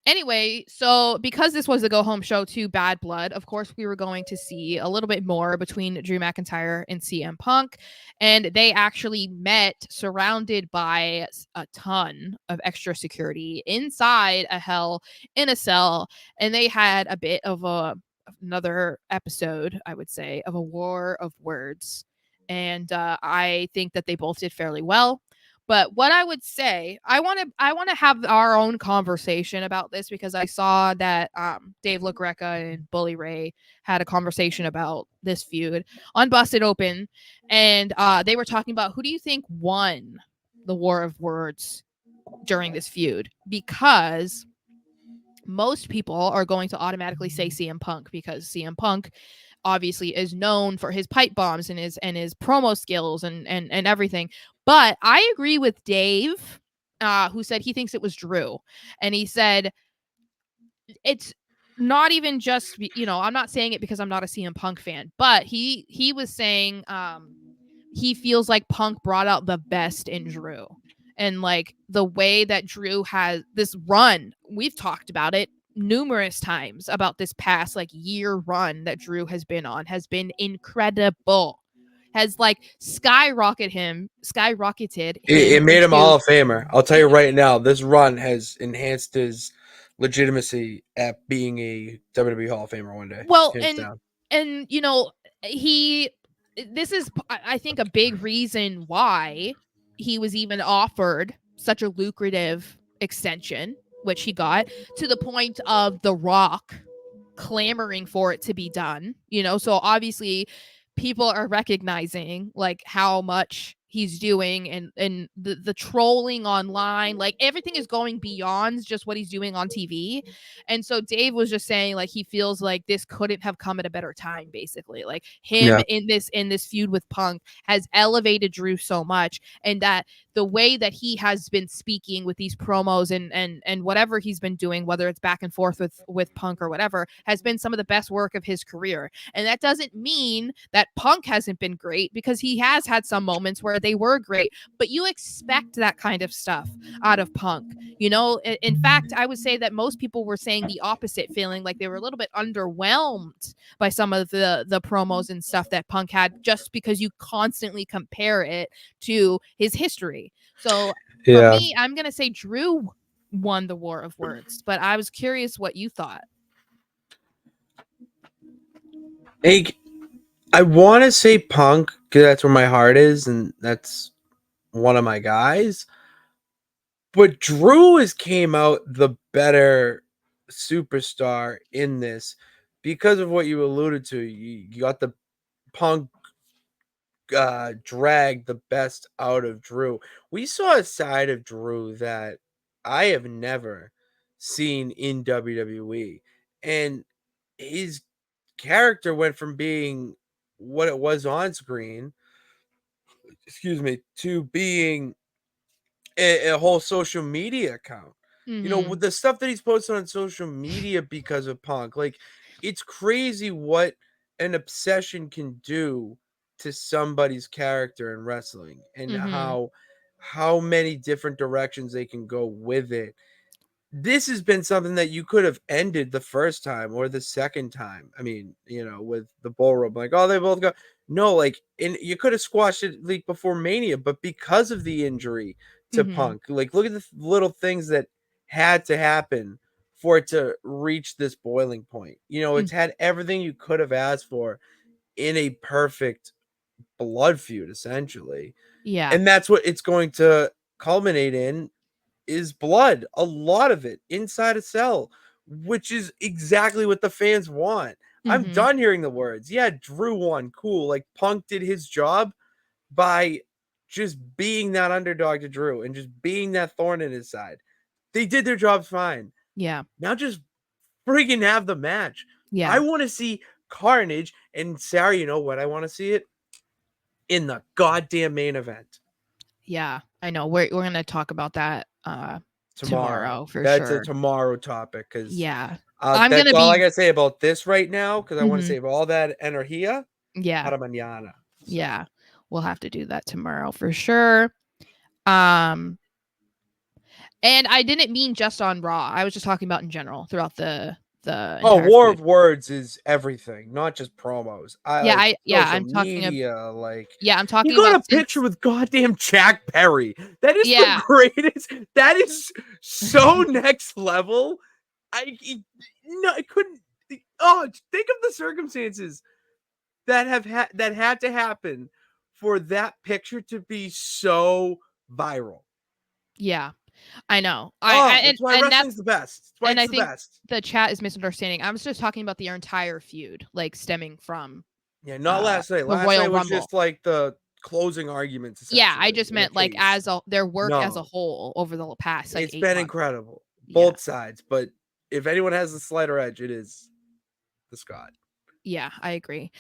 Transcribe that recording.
Anyway, so because this was the go home show to Bad Blood, of course, we were going to see a little bit more between Drew McIntyre and CM Punk. And they actually met surrounded by a ton of extra security inside a hell in a cell. And they had a bit of another episode, I would say, of a war of words. And I think that they both did fairly well. But what I would say, I want to have our own conversation about this because I saw that Dave LaGreca and Bully Ray had a conversation about this feud on Busted Open, and they were talking about who do you think won the War of Words during this feud, because most people are going to automatically say CM Punk because CM Punk obviously is known for his pipe bombs and his promo skills and everything. But I agree with Dave, who said he thinks it was Drew, and he said it's not even just, I'm not saying it because I'm not a CM Punk fan, but he was saying he feels like Punk brought out the best in Drew. And like the way that Drew has this run, we've talked about it numerous times about this past like year run that Drew has been on, has been incredible. Has like skyrocketed him It made him a into Hall of Famer. I'll tell you right now, this run has enhanced his legitimacy at being a WWE Hall of Famer one day, well hands down. and he this is I think a big reason why he was even offered such a lucrative extension, which he got, to the point of The Rock clamoring for it to be done. So obviously people are recognizing like how much he's doing, and the trolling online, like everything is going beyond just what he's doing on TV. And so Dave was just saying like he feels like this couldn't have come at a better time, basically. Like him Yeah. in this feud with Punk has elevated Drew so much, and that the way that he has been speaking with these promos and whatever he's been doing, whether it's back and forth with Punk or whatever, has been some of the best work of his career. And that doesn't mean that Punk hasn't been great, because he has had some moments where they were great, but you expect that kind of stuff out of Punk. In fact, I would say that most people were saying the opposite, feeling like they were a little bit underwhelmed by some of the promos and stuff that Punk had, just because you constantly compare it to his history. So for Yeah. me, I'm gonna say Drew won the War of Words, but I was curious what you thought. Hey, I want to say Punk because that's where my heart is, and that's one of my guys. But Drew has came out the better superstar in this because of what you alluded to. You got the Punk drag the best out of Drew. We saw a side of Drew that I have never seen in WWE, and his character went from being what it was on screen, excuse me, to being a whole social media account. With Mm-hmm. the stuff that he's posted on social media because of Punk, like it's crazy what an obsession can do to somebody's character in wrestling, and Mm-hmm. how many different directions they can go with it. This has been something that you could have ended the first time or the second time. I mean, with the ballroom, like, oh, they both go. No, like, and you could have squashed it like before Mania, but because of the injury to Mm-hmm. Punk, like, look at the little things that had to happen for it to reach this boiling point. It's had everything you could have asked for in a perfect blood feud, essentially. Yeah. And that's what it's going to culminate in is blood, a lot of it inside a cell, which is exactly what the fans want. I'm Mm-hmm. done hearing the words. Yeah, Drew won, cool. Like Punk did his job by just being that underdog to Drew and just being that thorn in his side. They did their jobs fine. Yeah. Now just freaking have the match. I Yeah. want to see carnage. And Sarah, you know what? I want to see it in the goddamn main event Yeah. I know. We're gonna talk about that tomorrow. tomorrow for That's a sure. tomorrow topic because Yeah. I'm that's gonna all I be gotta say about this right now because I want to mm-hmm. save all that energia Yeah. para mañana. So Yeah. We'll have to do that tomorrow for sure. Um And I didn't mean just on Raw. I was just talking about in general throughout the Oh, entire War feud. of Words is everything, not just promos. I Yeah, like social I'm talking media, like I'm you talking got about a picture since with goddamn Jack Perry. That is the yeah. greatest. That is so next level. No, I couldn't. Oh, think of the circumstances that that had to happen for that picture to be so viral. Yeah. I know. I Oh, that's why and wrestling's that's the best. That's why and it's I the think best. the chat is misunderstanding. I was just talking about the entire feud, like stemming from Yeah, not last night. the Last night Royal was Rumble. just like the closing arguments, Yeah, I essentially, just in a meant like case. as their work as a No, whole over the past like it's 8 been months. incredible, Yeah. both sides. But if anyone has the slighter edge, it is the Scott. Yeah, I agree.